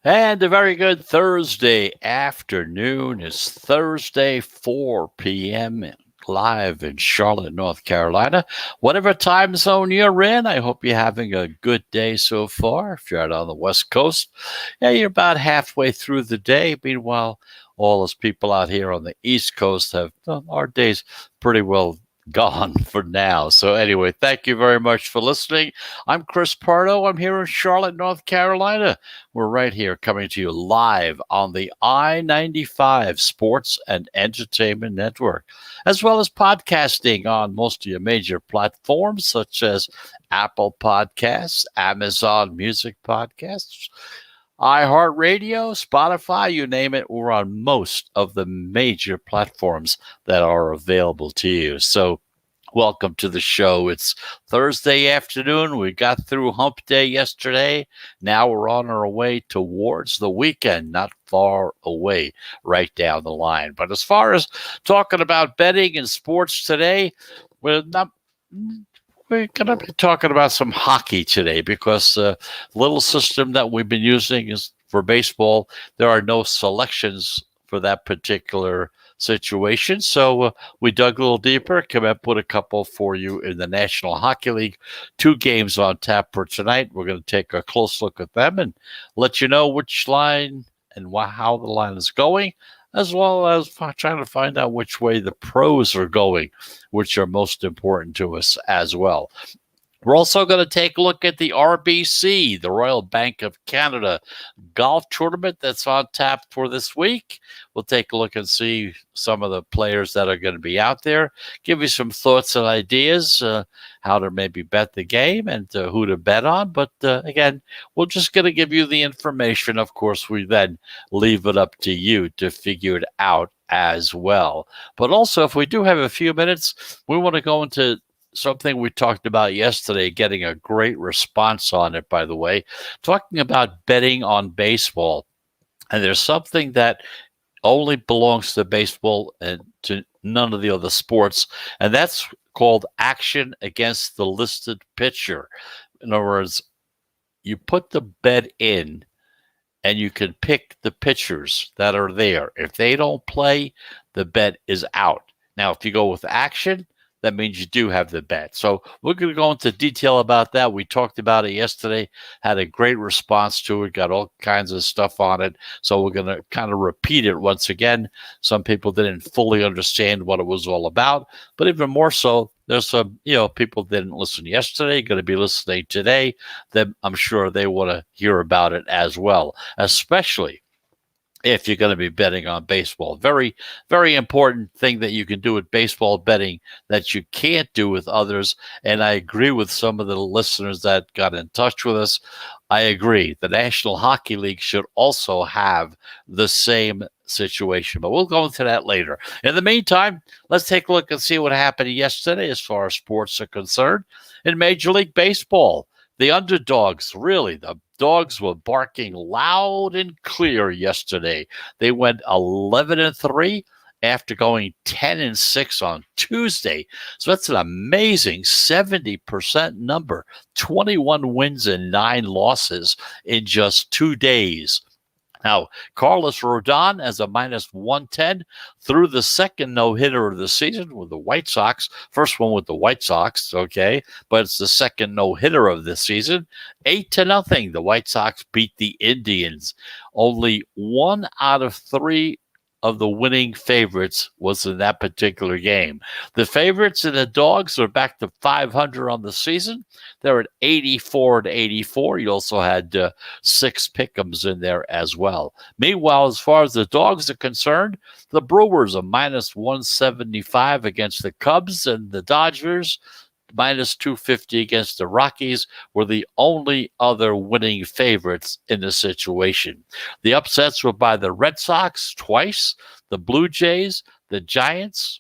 And a very good Thursday afternoon. It's Thursday, 4 p.m. live in Charlotte, North Carolina. Whatever time zone you're in, I hope you're having a good day so far. If you're out on the West Coast, yeah, you're about halfway through the day. Meanwhile, all us people out here on the East Coast have our days pretty well gone for now. So, anyway, thank you very much for listening. I'm Chris Pardo. I'm here in Charlotte, North Carolina. We're right here coming to you live on the I-95 Sports and Entertainment Network, as well as podcasting on most of your major platforms such as Apple Podcasts, Amazon Music Podcasts, iHeartRadio, Spotify, you name it. We're on most of the major platforms that are available to you. So, welcome to the show. It's Thursday afternoon. We got through hump day yesterday. Now we're on our way towards the weekend, not far away, right down the line. But as far as talking about betting and sports today, we're not. We're going to be talking about some hockey today because the little system that we've been using is for baseball. There are no selections for that particular situation. So we dug a little deeper, came up with a couple for you in the National Hockey League. 2 games on tap for tonight. We're going to take a close look at them and let you know which line and how the line is going, as well as trying to find out which way the pros are going, which are most important to us as well. We're also going to take a look at the RBC, the Royal Bank of Canada golf tournament that's on tap for this week. We'll take a look and see some of the players that are going to be out there, give you some thoughts and ideas, how to maybe bet the game and who to bet on. But again, we're just going to give you the information. Of course, we then leave it up to you to figure it out as well. But also, if we do have a few minutes, we want to go into something we talked about yesterday, getting a great response on it, by the way, talking about betting on baseball. And there's something that only belongs to baseball and to none of the other sports, and that's called action against the listed pitcher. In other words, you put the bet in and you can pick the pitchers that are there. If they don't play, the bet is out. Now, if you go with action, that means you do have the bet. So we're going to go into detail about that. We talked about it yesterday, had a great response to it, got all kinds of stuff on it. So we're going to kind of repeat it once again. Some people didn't fully understand what it was all about, but even more so, there's some, people didn't listen yesterday, going to be listening today. Then I'm sure they want to hear about it as well, especially if you're going to be betting on baseball. Very, very important thing that you can do with baseball betting that you can't do with others. And I agree with some of the listeners that got in touch with us. I agree. The National Hockey League should also have the same situation, but we'll go into that later. In the meantime, let's take a look and see what happened yesterday as far as sports are concerned. In Major League Baseball, the underdogs, really, the dogs were barking loud and clear yesterday. They went 11-3 after going 10-6 on Tuesday. So that's an amazing 70% number, 21 wins and 9 losses in just 2 days. Now, Carlos Rodon as a minus 110 threw the second no-hitter of the season with the White Sox. First one with the White Sox, okay, but it's the second no-hitter of the season. 8-0, the White Sox beat the Indians. Only 1 out of 3 of the winning favorites was in that particular game. The favorites and the dogs are back to 500 on the season. They're at 84-84. You also had 6 pick'ems in there as well. Meanwhile, as far as the dogs are concerned, the Brewers are minus 175 against the Cubs, and the Dodgers minus 250 against the Rockies were the only other winning favorites in the situation. The upsets were by the Red Sox twice, the Blue Jays, the Giants,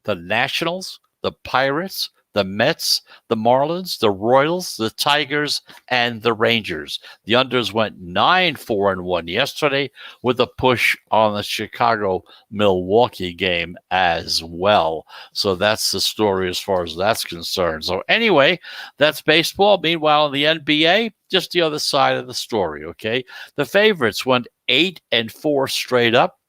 the Nationals, the Pirates, the Mets, the Marlins, the Royals, the Tigers, and the Rangers. The unders went 9-4-1 yesterday with a push on the Chicago Milwaukee game as well. So that's the story as far as that's concerned. So anyway, that's baseball. Meanwhile, in the NBA, just the other side of the story, okay? The favorites went 8-4 straight up,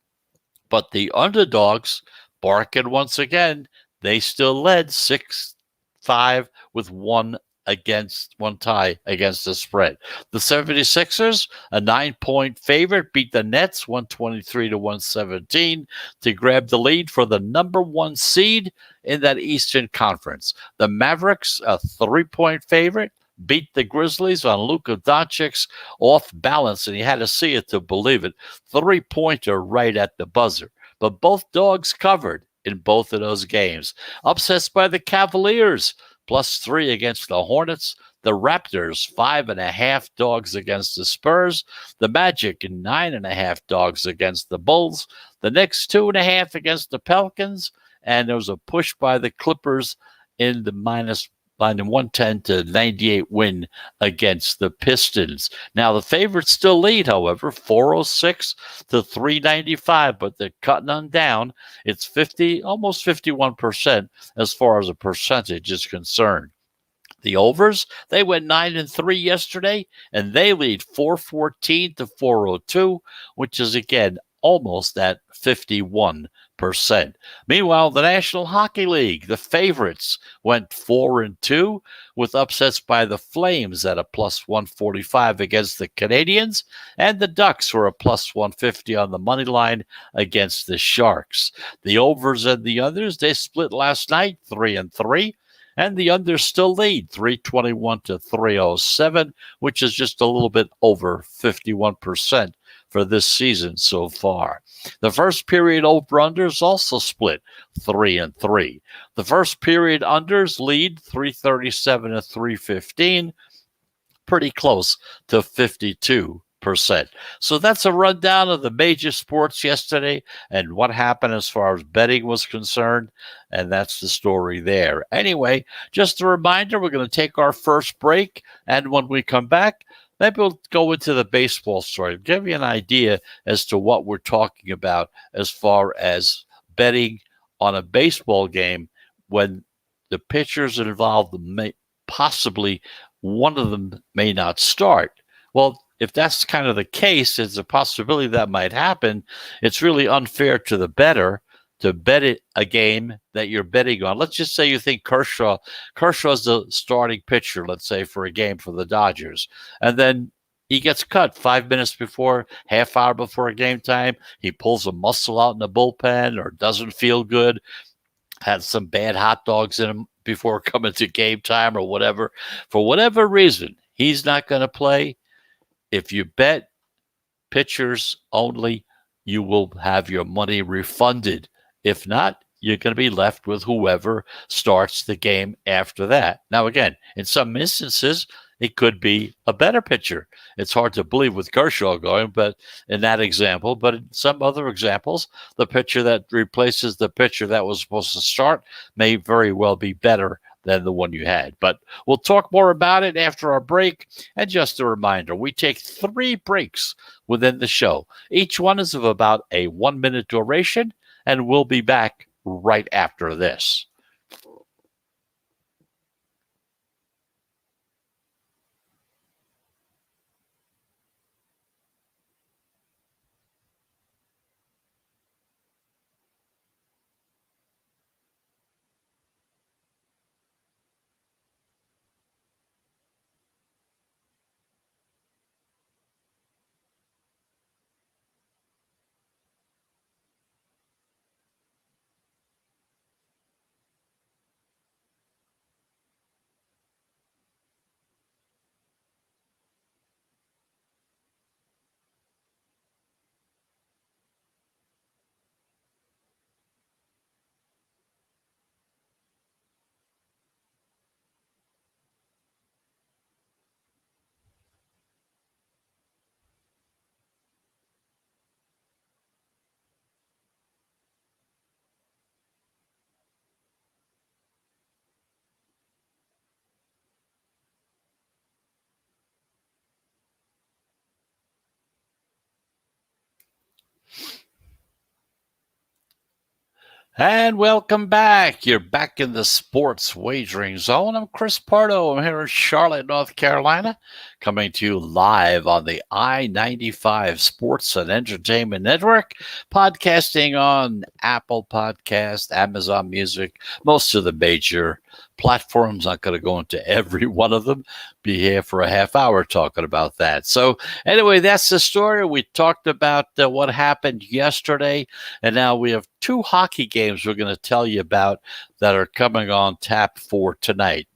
but the underdogs barking once again. They still led 6-5 with one tie against the spread. The 76ers, a 9-point favorite, beat the Nets 123-117 to grab the lead for the number one seed in that Eastern Conference. The Mavericks, a 3-point favorite, beat the Grizzlies on Luka Doncic's off balance, and you had to see it to believe it. 3-pointer right at the buzzer. But both dogs covered in both of those games. Upsets by the Cavaliers, +3 against the Hornets. The Raptors, 5.5 dogs against the Spurs. The Magic, 9.5 dogs against the Bulls. The Knicks, 2.5 against the Pelicans. And there was a push by the Clippers in the minus 110-98 win against the Pistons. Now, the favorites still lead, however, 406-395, but they're cutting on down. It's almost 51% as far as a percentage is concerned. The overs, they went 9-3 yesterday, and they lead 414-402, which is, again, almost at 51%. Meanwhile, the National Hockey League, the favorites went 4-2 with upsets by the Flames at a +145 against the Canadiens, and the Ducks were a +150 on the money line against the Sharks. The overs and the unders, they split last night 3-3. And the unders still lead 321-307, which is just a little bit over 51% for this season so far. The first period over-unders also split 3-3. The first period unders lead 337-315, pretty close to 52%. So that's a rundown of the major sports yesterday and what happened as far as betting was concerned. And that's the story there. Anyway, just a reminder, we're going to take our first break. And when we come back, maybe we'll go into the baseball story, give you an idea as to what we're talking about as far as betting on a baseball game when the pitchers involved may possibly one of them may not start. Well, if that's kind of the case, it's a possibility that might happen. It's really unfair to the bettor to bet a game that you're betting on. Let's just say you think Kershaw's the starting pitcher, let's say, for a game for the Dodgers. And then he gets cut 5 minutes before, half hour before game time. He pulls a muscle out in the bullpen or doesn't feel good, had some bad hot dogs in him before coming to game time or whatever. For whatever reason, he's not going to play. If you bet pitchers only, you will have your money refunded. If not, you're going to be left with whoever starts the game after that. Now, again, in some instances, it could be a better pitcher. It's hard to believe with Kershaw going, but in that example, but in some other examples, the pitcher that replaces the pitcher that was supposed to start may very well be better than the one you had. But we'll talk more about it after our break. And just a reminder, we take 3 breaks within the show. Each one is of about a 1-minute duration, and we'll be back right after this. And welcome back. You're back in the sports wagering zone. I'm Chris Pardo. I'm here in Charlotte, North Carolina, coming to you live on the I-95 Sports and Entertainment Network, podcasting on Apple Podcast, Amazon Music, most of the major platforms. Not going to go into every one of them. Be here for a half hour talking about that. So anyway, that's the story. We talked about what happened yesterday. And now we have two hockey games we're going to tell you about that are coming on tap for tonight.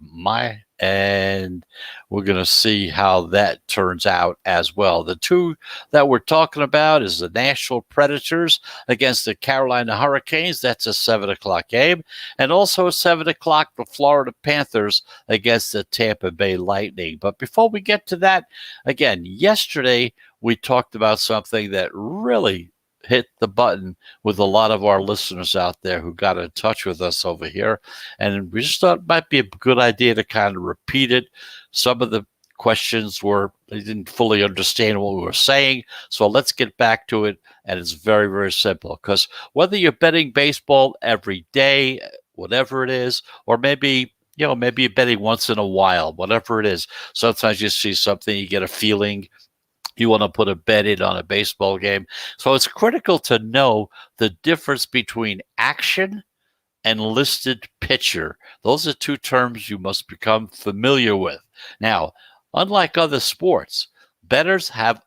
And we're going to see how that turns out as well. The two that we're talking about is the Nashville Predators against the Carolina Hurricanes. That's a 7 o'clock game. And also at 7 o'clock, the Florida Panthers against the Tampa Bay Lightning. But before we get to that, again, yesterday we talked about something that really hit the button with a lot of our listeners out there who got in touch with us over here. And we just thought it might be a good idea to kind of repeat it. Some of the questions they didn't fully understand what we were saying. So let's get back to it. And it's very, very simple, because whether you're betting baseball every day, whatever it is, or maybe you're betting once in a while, whatever it is, sometimes you see something, you get a feeling, you want to put a bet in on a baseball game. So it's critical to know the difference between action and listed pitcher. Those are two terms you must become familiar with. Now, unlike other sports, bettors have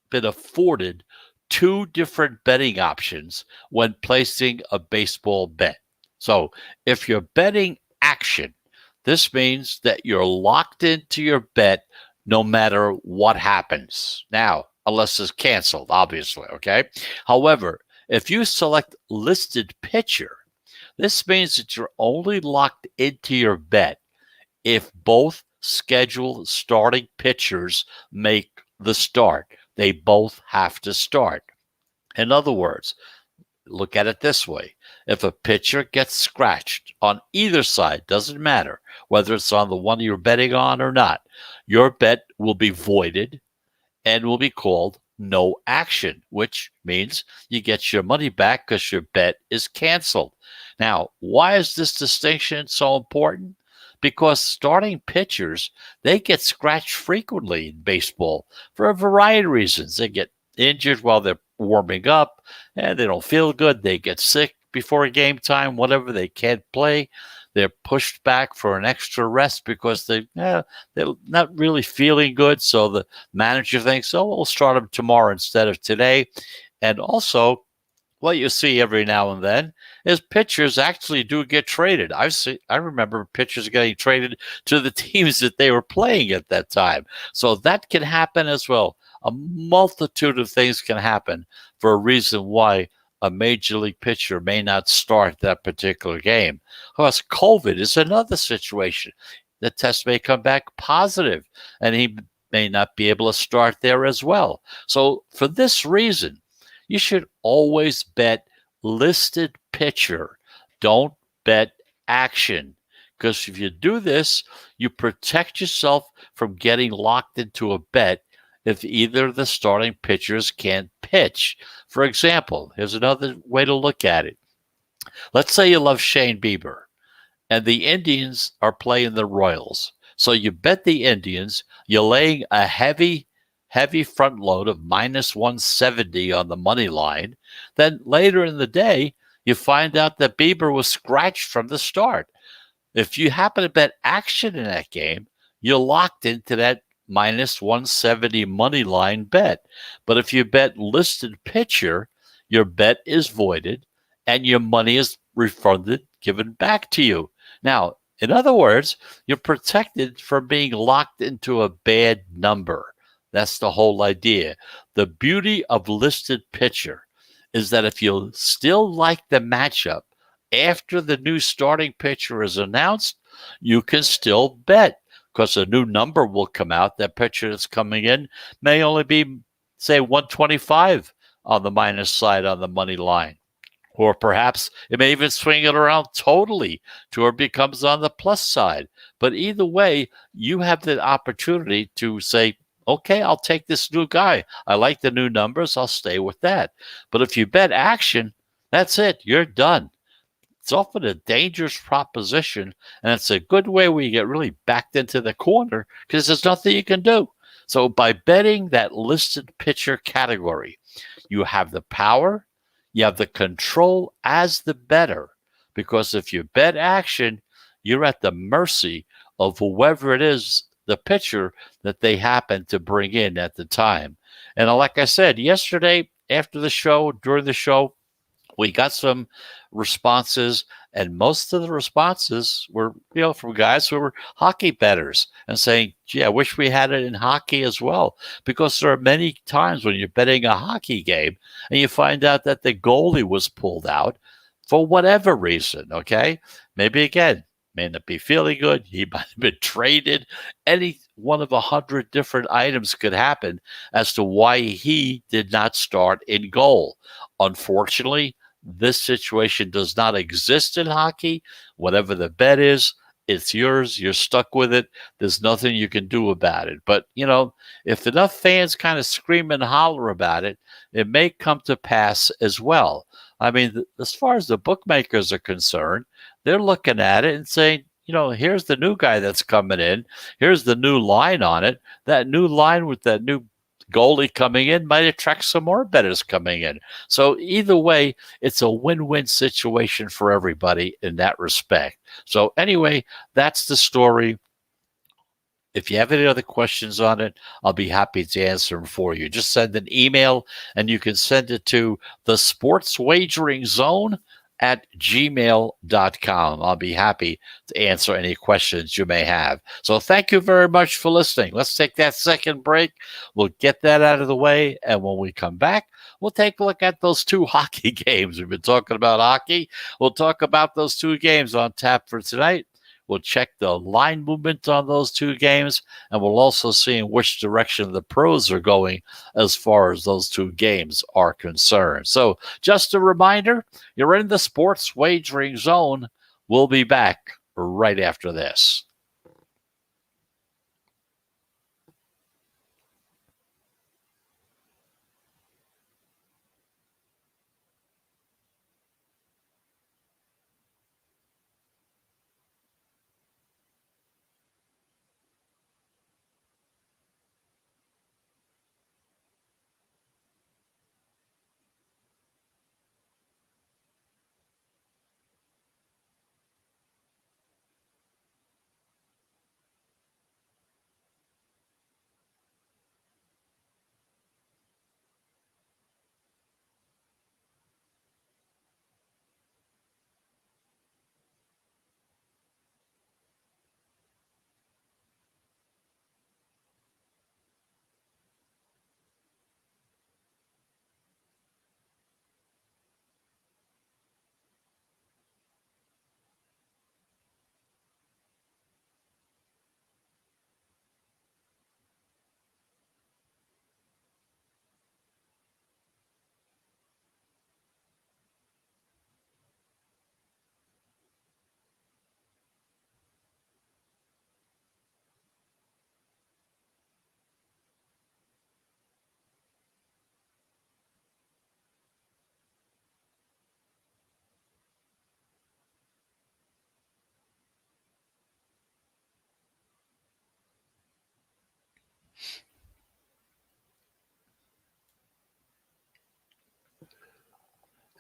been afforded two different betting options when placing a baseball bet. So if you're betting action, this means that you're locked into your bet no matter what happens. Now, unless it's canceled, obviously, okay? However, if you select listed pitcher, this means that you're only locked into your bet if both scheduled starting pitchers make the start. They both have to start. In other words, look at it this way. If a pitcher gets scratched on either side, doesn't matter whether it's on the one you're betting on or not, your bet will be voided and will be called no action, which means you get your money back because your bet is canceled. Now, why is this distinction so important? Because starting pitchers, they get scratched frequently in baseball for a variety of reasons. They get injured while they're warming up and they don't feel good. They get sick before game time, whatever, they can't play. They're pushed back for an extra rest because they're not really feeling good. So the manager thinks, oh, we'll start them tomorrow instead of today. And also, what you see every now and then is pitchers actually do get traded. I remember pitchers getting traded to the teams that they were playing at that time. So that can happen as well. A multitude of things can happen for a reason why a major league pitcher may not start that particular game. Of course, COVID is another situation. The test may come back positive, and he may not be able to start there as well. So for this reason, you should always bet listed pitcher. Don't bet action. Because if you do this, you protect yourself from getting locked into a bet if either of the starting pitchers can't pitch. For example, here's another way to look at it. Let's say you love Shane Bieber and the Indians are playing the Royals. So you bet the Indians, you're laying a heavy front load of minus 170 on the money line. Then later in the day, you find out that Bieber was scratched from the start. If you happen to bet action in that game, you're locked into that minus 170 money line bet. But if you bet listed pitcher, your bet is voided and your money is refunded, given back to you. Now, in other words, you're protected from being locked into a bad number. That's the whole idea. The beauty of listed pitcher is that if you still like the matchup after the new starting pitcher is announced, you can still bet because a new number will come out. That pitcher that's coming in may only be, say, 125 on the minus side on the money line. Or perhaps it may even swing it around totally to where it becomes on the plus side. But either way, you have the opportunity to say, okay, I'll take this new guy. I like the new numbers. I'll stay with that. But if you bet action, that's it. You're done. It's often a dangerous proposition, and it's a good way where you get really backed into the corner because there's nothing you can do. So by betting that listed pitcher category, you have the power, you have the control as the bettor. Because if you bet action, you're at the mercy of whoever it is, the pitcher that they happen to bring in at the time. And like I said, yesterday after the show, during the show, we got some responses, and most of the responses were, from guys who were hockey bettors and saying, gee, I wish we had it in hockey as well. Because there are many times when you're betting a hockey game and you find out that the goalie was pulled out for whatever reason, okay? Maybe again, may not be feeling good. He might have been traded. Any one of 100 different items could happen as to why he did not start in goal. Unfortunately, this situation does not exist in hockey. Whatever the bet is, it's yours. You're stuck with it. There's nothing you can do about it. But, if enough fans kind of scream and holler about it, it may come to pass as well. I mean, as far as the bookmakers are concerned, they're looking at it and saying, here's the new guy that's coming in. Here's the new line on it. That new line with that new goalie coming in might attract some more bettors coming in. So either way, it's a win-win situation for everybody in that respect. So anyway, that's the story. If you have any other questions on it, I'll be happy to answer them for you. Just send an email, and you can send it to the Sports Wagering Zone at gmail.com. I'll be happy to answer any questions you may have. So thank you very much for listening. Let's take that second break. We'll get that out of the way. And when we come back, we'll take a look at those two hockey games. We've been talking about hockey. We'll talk about those two games on tap for tonight. We'll check the line movement on those two games, and we'll also see in which direction the pros are going as far as those two games are concerned. So just a reminder, you're in the Sports Wagering Zone. We'll be back right after this.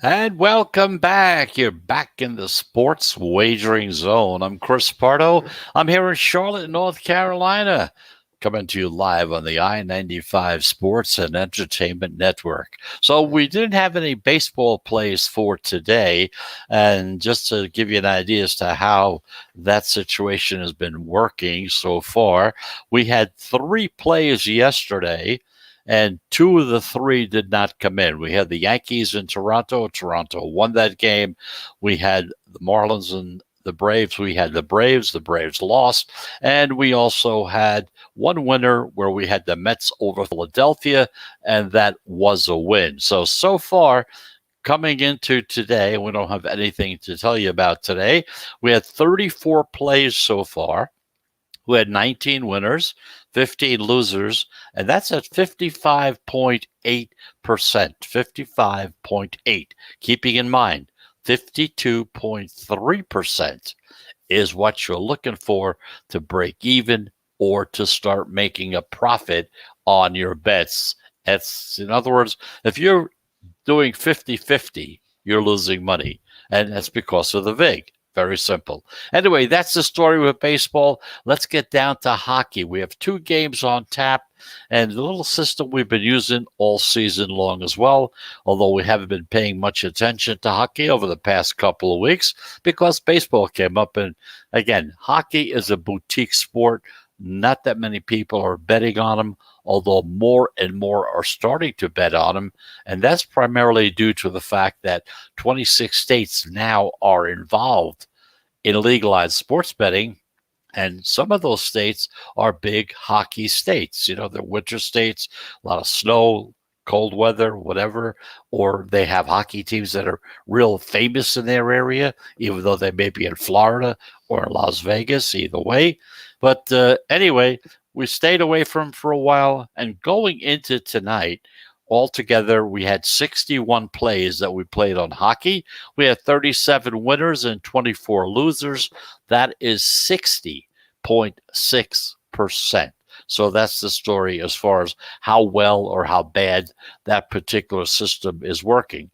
And welcome back. You're back in the Sports Wagering Zone. I'm Chris Pardo. I'm here in Charlotte, North Carolina, coming to you live on the I-95 Sports and Entertainment Network. So we didn't have any baseball plays for today. And just to give you an idea as to how that situation has been working so far, we had 3 plays yesterday, and 2 of the 3 did not come in. We had the Yankees in Toronto. Toronto won that game. We had the Marlins and the Braves. We had the Braves. The Braves lost. And we also had one winner where we had the Mets over Philadelphia, and that was a win. So far, coming into today, we don't have anything to tell you about today. We had 34 plays so far. We had 19 winners, 15 losers, and that's at 55.8%. 55.8. Keeping in mind, 52.3% is what you're looking for to break even or to start making a profit on your bets. That's, in other words, if you're doing 50-50, you're losing money. And that's because of the VIG. Very simple. Anyway, that's the story with baseball. Let's get down to hockey. We have 2 games on tap, and the little system we've been using all season long as well, although we haven't been paying much attention to hockey over the past couple of weeks because baseball came up. And again, hockey is a boutique sport. Not that many people are betting on them, although more and more are starting to bet on them. And that's primarily due to the fact that 26 states now are involved in legalized sports betting. And some of those states are big hockey states. You know, they're winter states, a lot of snow, cold weather, whatever, or they have hockey teams that are real famous in their area, even though they may be in Florida or in Las Vegas, either way. But anyway, we stayed away from for a while, and going into tonight, altogether, we had 61 plays that we played on hockey. We had 37 winners and 24 losers. That is 60.6%. So that's the story as far as how well or how bad that particular system is working.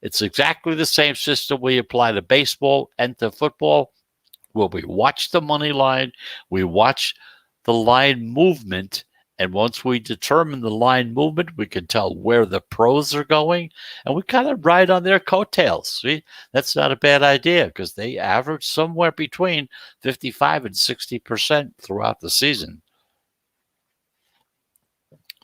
It's exactly the same system we apply to baseball and to football, where we watch the money line, we watch the line movement, and once we determine the line movement, we can tell where the pros are going, and we kind of ride on their coattails. See, that's not a bad idea because they average somewhere between 55 and 60% throughout the season.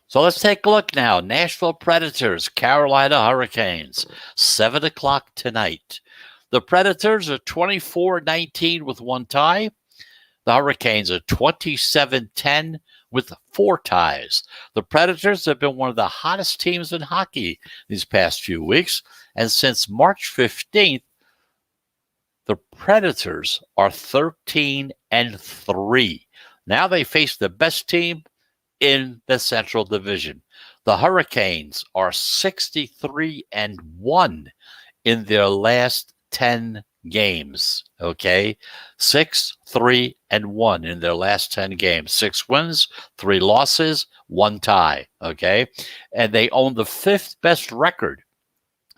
So let's take a look now. Nashville Predators, Carolina Hurricanes, 7 o'clock tonight. The Predators are 24-19 with 1 tie. The Hurricanes are 27-10 with 4 ties. The Predators have been one of the hottest teams in hockey these past few weeks. And since March 15th, the Predators are 13-3. Now they face the best team in the Central Division. The Hurricanes are 63-1 in their last 10 games. Okay, 6-3-1 in their last 10 games. 6 wins, 3 losses, 1 tie. Okay, and they own the 5th best record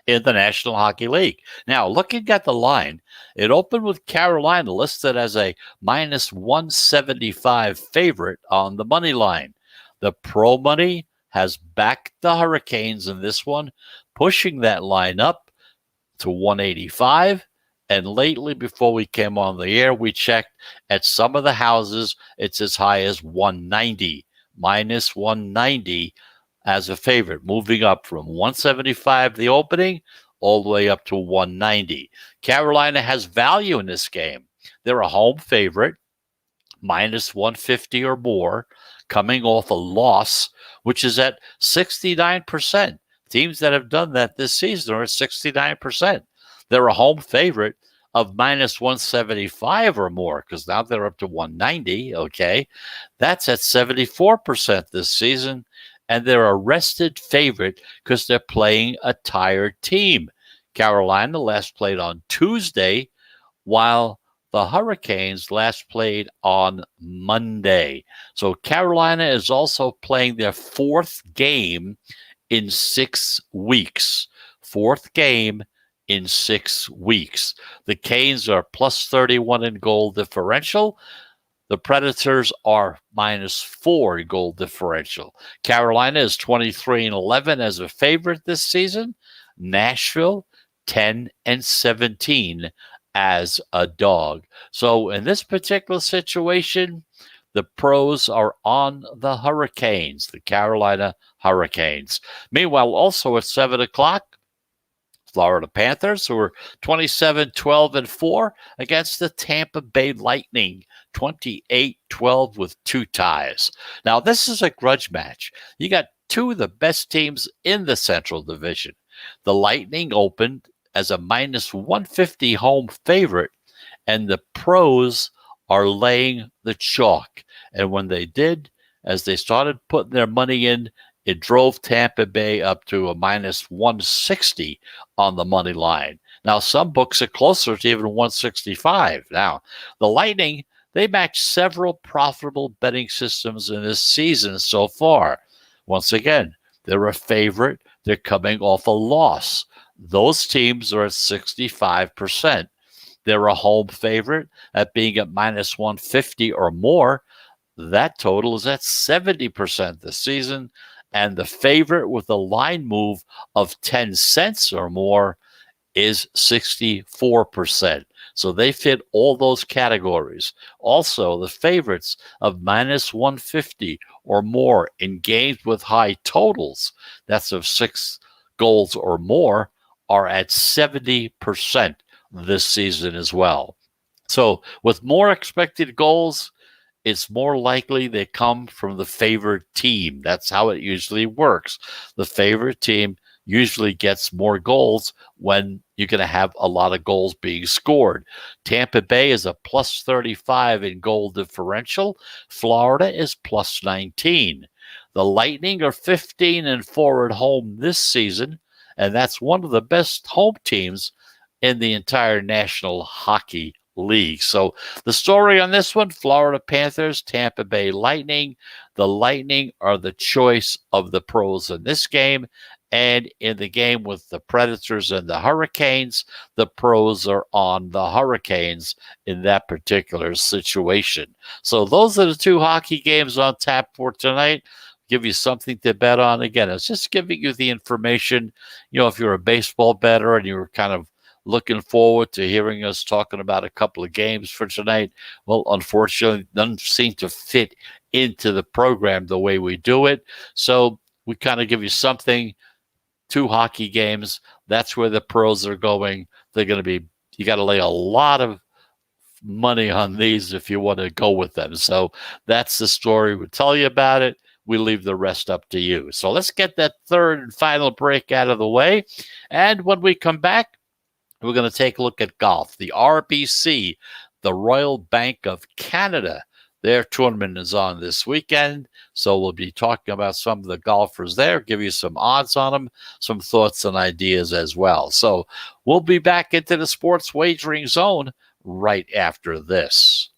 in the National Hockey League. Now, looking at the line, it opened with Carolina listed as a minus 175 favorite on the money line. The pro money has backed the Hurricanes in this one, pushing that line up to 185. And lately, before we came on the air, we checked at some of the houses, it's as high as 190, minus 190 as a favorite, moving up from 175 the opening all the way up to 190. Carolina has value in this game. They're a home favorite, minus 150 or more, coming off a loss, which is at 69%. Teams that have done that this season are at 69%. They're a home favorite of minus 175 or more, because now they're up to 190, okay? That's at 74% this season, and they're a rested favorite because they're playing a tired team. Carolina last played on Tuesday, while the Hurricanes last played on Monday. So Carolina is also playing their 4th game in 6 weeks. 4th game in 6 weeks. The Canes are plus 31 in goal differential. The Predators are minus 4 in goal differential. Carolina is 23-11 as a favorite this season. Nashville 10-17 as a dog. So in this particular situation, the pros are on the Hurricanes, the Carolina Hurricanes. Meanwhile, also at 7 o'clock, Florida Panthers, who are 27-12-4 against the Tampa Bay Lightning, 28-12 with 2 ties. Now, this is a grudge match. You got 2 of the best teams in the Central Division. The Lightning opened as a minus 150 home favorite, and the pros are laying the chalk. And when they did, as they started putting their money in, it drove Tampa Bay up to a minus 160 on the money line. Now, some books are closer to even 165. Now, the Lightning, they match several profitable betting systems in this season so far. Once again, they're a favorite. They're coming off a loss. Those teams are at 65%. They're a home favorite at being at minus 150 or more. That total is at 70% this season. And the favorite with a line move of 10 cents or more is 64%. So they fit all those categories. Also, the favorites of minus 150 or more in games with high totals, that's of 6 goals or more, are at 70% this season as well. So with more expected goals, it's more likely they come from the favored team. That's how it usually works. The favorite team usually gets more goals when you're going to have a lot of goals being scored. Tampa Bay is a plus 35 in goal differential. Florida is plus 19. The Lightning are 15-4 at home this season, and that's one of the best home teams in the entire National Hockey League. So the story on this one, Florida Panthers, Tampa Bay Lightning. The Lightning are the choice of the pros in this game. And in the game with the Predators and the Hurricanes, the pros are on the Hurricanes in that particular situation. So those are the two hockey games on tap for tonight. Give you something to bet on. Again, it's just giving you the information. You know, if you're a baseball bettor and you're kind of looking forward to hearing us talking about a couple of games for tonight. Well, unfortunately, none seem to fit into the program the way we do it. So we kind of give you something, 2 hockey games. That's where the pros are going. They're going to be, you got to lay a lot of money on these if you want to go with them. So that's the story. We'll tell you about it. We leave the rest up to you. So let's get that third and final break out of the way. And when we come back, we're going to take a look at golf. The RBC, the Royal Bank of Canada, their tournament is on this weekend. So we'll be talking about some of the golfers there, give you some odds on them, some thoughts and ideas as well. So we'll be back into the sports wagering zone right after this.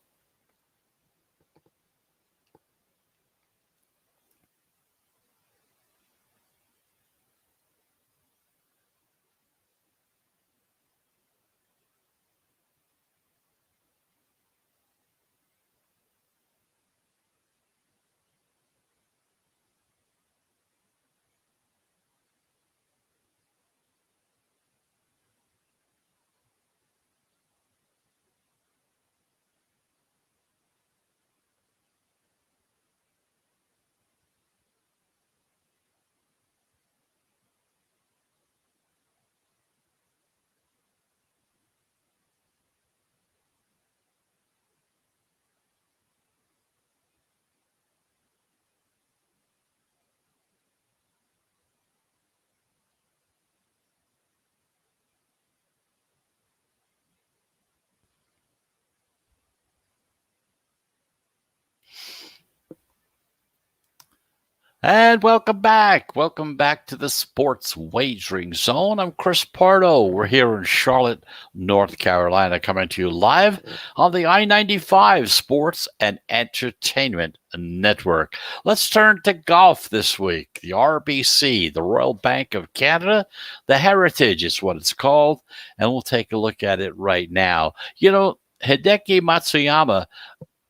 And welcome back. Welcome back to the Sports Wagering Zone. I'm Chris Pardo. We're here in Charlotte, North Carolina, coming to you live on the I-95 Sports and Entertainment Network. Let's turn to golf this week. The RBC, the Royal Bank of Canada, the Heritage is what it's called, and we'll take a look at it right now. You know, Hideki Matsuyama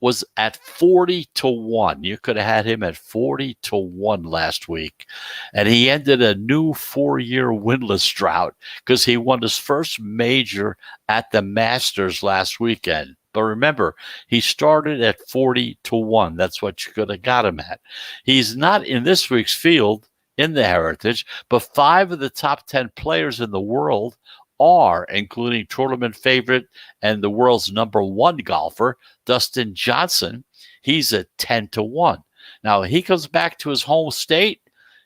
was at 40-1. You could have had him at 40-1 last week. And he ended a new 4-year winless drought because he won his first major at the Masters last weekend. But remember, he started at 40-1. That's what you could have got him at. He's not in this week's field in the Heritage, but 5 of the top 10 players in the world are, including tournament favorite and the world's number 1 golfer, Dustin Johnson. He's at 10-1. Now, he comes back to his home state.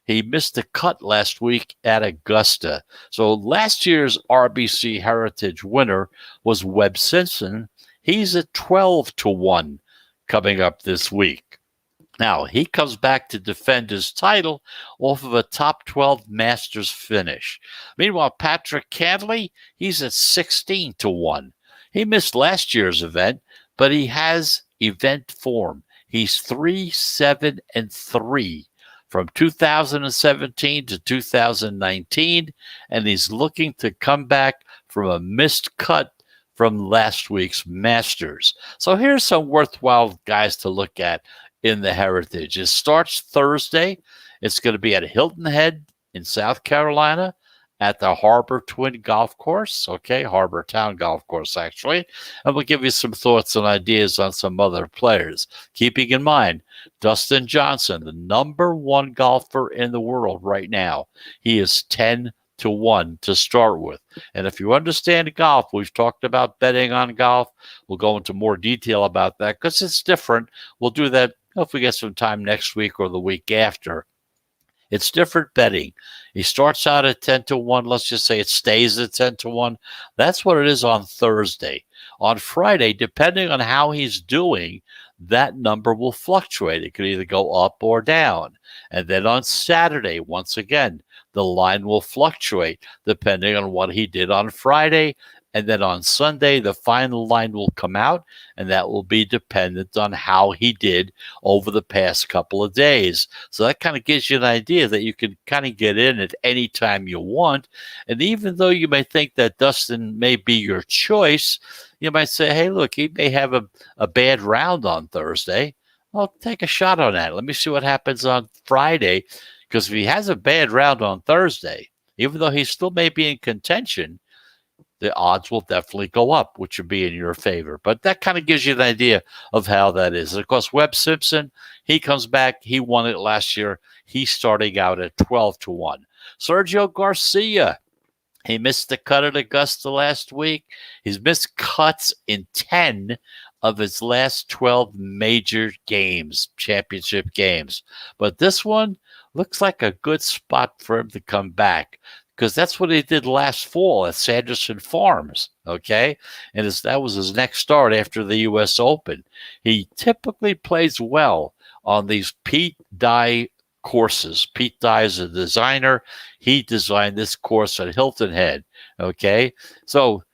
He missed the cut last week at Augusta. So last year's RBC Heritage winner was Webb Simpson. He's at 12-1 coming up this week. Now, he comes back to defend his title off of a top 12 Masters finish. Meanwhile, Patrick Cantley, he's at 16 to 1. He missed last year's event, but he has event form. He's 3-7-3 from 2017 to 2019, and he's looking to come back from a missed cut from last week's Masters. So here's some worthwhile guys to look at in the Heritage. It starts Thursday. It's going to be at Hilton Head in South Carolina at the Harbor Twin Golf Course, Harbor Town Golf Course, actually. And we'll give you some thoughts and ideas on some other players. Keeping in mind, Dustin Johnson, the number one golfer in the world right now, he is 10 to 1 to start with. And if you understand golf, we've talked about betting on golf. We'll go into more detail about that because it's different. We'll do that if we get some time next week or the week after. It's different betting. He starts out at 10 to 1. Let's just say it stays at 10 to 1. That's what it is on Thursday. On Friday, depending on how he's doing, that number will fluctuate. It could either go up or down. And then on Saturday, once again, the line will fluctuate depending on what he did on Friday. And then on Sunday, the final line will come out, and that will be dependent on how he did over the past couple of days. So that kind of gives you an idea that you can kind of get in at any time you want. And even though you may think that Dustin may be your choice, you might say, hey, look, he may have a bad round on Thursday. I'll take a shot on that. Let me see what happens on Friday. Because if he has a bad round on Thursday, even though he still may be in contention, the odds will definitely go up, which would be in your favor. But that kind of gives you an idea of how that is. And of course, Webb Simpson, he comes back. He won it last year. He's starting out at 12 to 1. Sergio Garcia, he missed the cut at Augusta last week. He's missed cuts in 10 of his last 12 major games, championship games. But this one looks like a good spot for him to come back, because that's what he did last fall at Sanderson Farms, And that was his next start after the U.S. Open. He typically plays well on these Pete Dye courses. Pete Dye is a designer. He designed this course at Hilton Head, So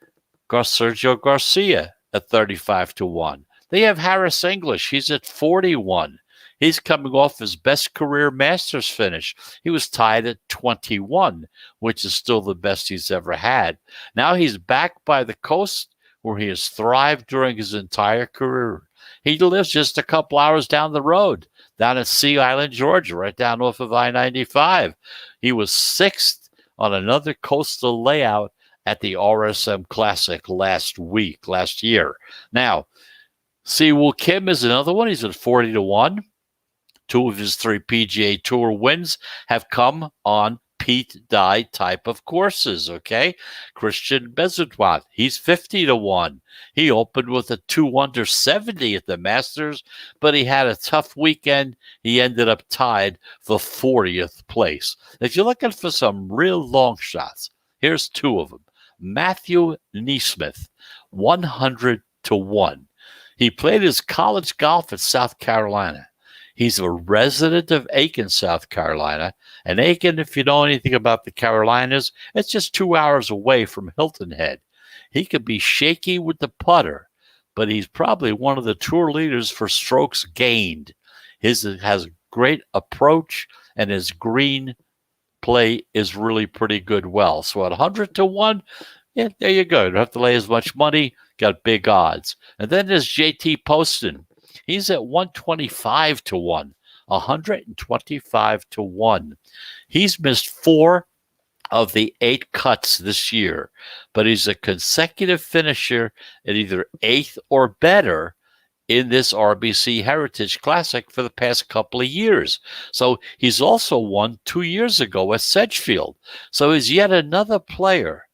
Sergio Garcia at 35 to 1. They have Harris English. He's at 41. He's coming off his best career Masters finish. He was tied at 21, which is still the best he's ever had. Now he's back by the coast where he has thrived during his entire career. He lives just a couple hours down the road, down at Sea Island, Georgia, right down off of I-95. He was sixth on another coastal layout at the RSM Classic last year. Now, Siwoo Kim is another one. He's at 40 to 1. 2 of his 3 PGA Tour wins have come on Pete Dye type of courses, Christian Bezuidenhout, he's 50 to 1. He opened with a 2-under 70 at the Masters, but he had a tough weekend. He ended up tied for 40th place. If you're looking for some real long shots, here's 2 of them. Matthew NeSmith, 100 to 1. He played his college golf at South Carolina. He's a resident of Aiken, South Carolina. And Aiken, if you know anything about the Carolinas, it's just 2 hours away from Hilton Head. He could be shaky with the putter, but he's probably one of the tour leaders for strokes gained. His has great approach, and his green play is really pretty good well. So at 100 to 1, yeah, there you go. You don't have to lay as much money. Got big odds. And then there's JT Poston. He's at 125 to 1. 125 to 1. He's missed 4 of the 8 cuts this year, but he's a consecutive finisher at either 8th or better in this RBC Heritage Classic for the past couple of years. So he's also won 2 years ago at Sedgefield. So he's yet another player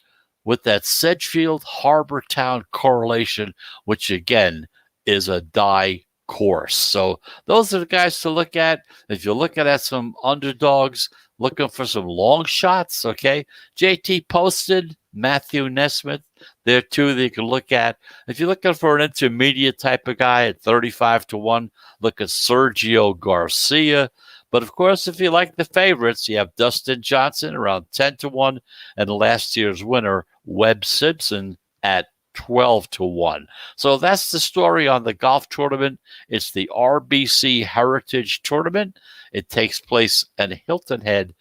with that Sedgefield Harbor Town correlation, which again is a Dye course. So those are the guys to look at. If you're looking at some underdogs, looking for some long shots, JT Poston, Matthew NeSmith, there too that you can look at. If you're looking for an intermediate type of guy at 35-1, look at Sergio Garcia. But of course, if you like the favorites, you have Dustin Johnson around 10-1, and last year's winner, Webb Simpson, at 12-1. So that's the story on the golf tournament. It's the RBC Heritage Tournament. It takes place in Hilton Head,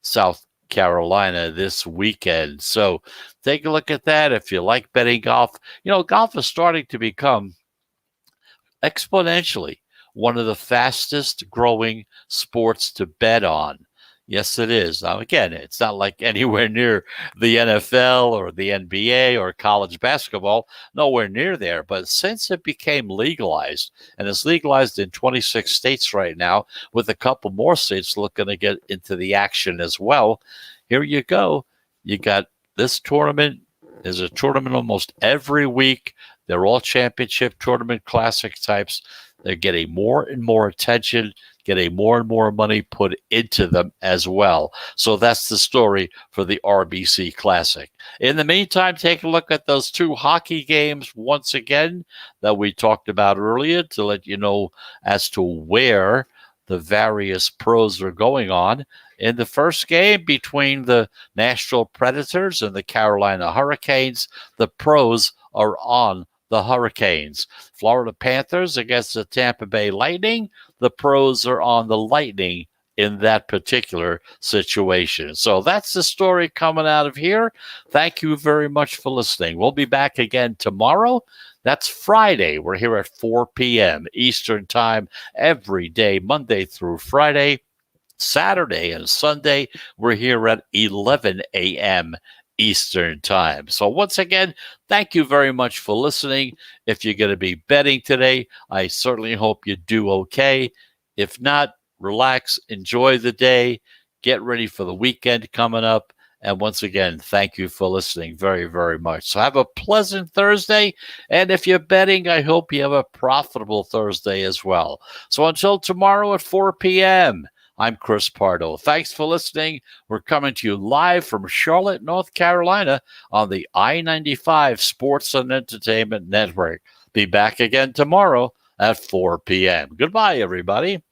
South Carolina this weekend. So take a look at that if you like betting golf. Golf is starting to become exponentially one of the fastest growing sports to bet on. Yes, it is. Now, again, it's not like anywhere near the NFL or the NBA or college basketball, nowhere near there. But since it became legalized, and it's legalized in 26 states right now, with a couple more states looking to get into the action as well, here you go. You got this tournament. There's a tournament almost every week. They're all championship tournament classic types. They're getting more and more attention, getting more and more money put into them as well. So that's the story for the RBC Classic. In the meantime, take a look at those two hockey games once again that we talked about earlier to let you know as to where the various pros are going on. In the first game between the Nashville Predators and the Carolina Hurricanes, the pros are on the Hurricanes. Florida Panthers against the Tampa Bay Lightning. The pros are on the Lightning in that particular situation. So that's the story coming out of here. Thank you very much for listening. We'll be back again tomorrow. That's Friday. We're here at 4 p.m. Eastern Time every day, Monday through Friday. Saturday and Sunday, we're here at 11 a.m. Eastern Time. So once again, thank you very much for listening. If you're going to be betting today, I certainly hope you do okay. If not, relax, enjoy the day, get ready for the weekend coming up. And once again, thank you for listening very, very much. So have a pleasant Thursday. And if you're betting, I hope you have a profitable Thursday as well. So until tomorrow at 4 p.m., I'm Chris Pardo. Thanks for listening. We're coming to you live from Charlotte, North Carolina on the I-95 Sports and Entertainment Network. Be back again tomorrow at 4 p.m. Goodbye, everybody.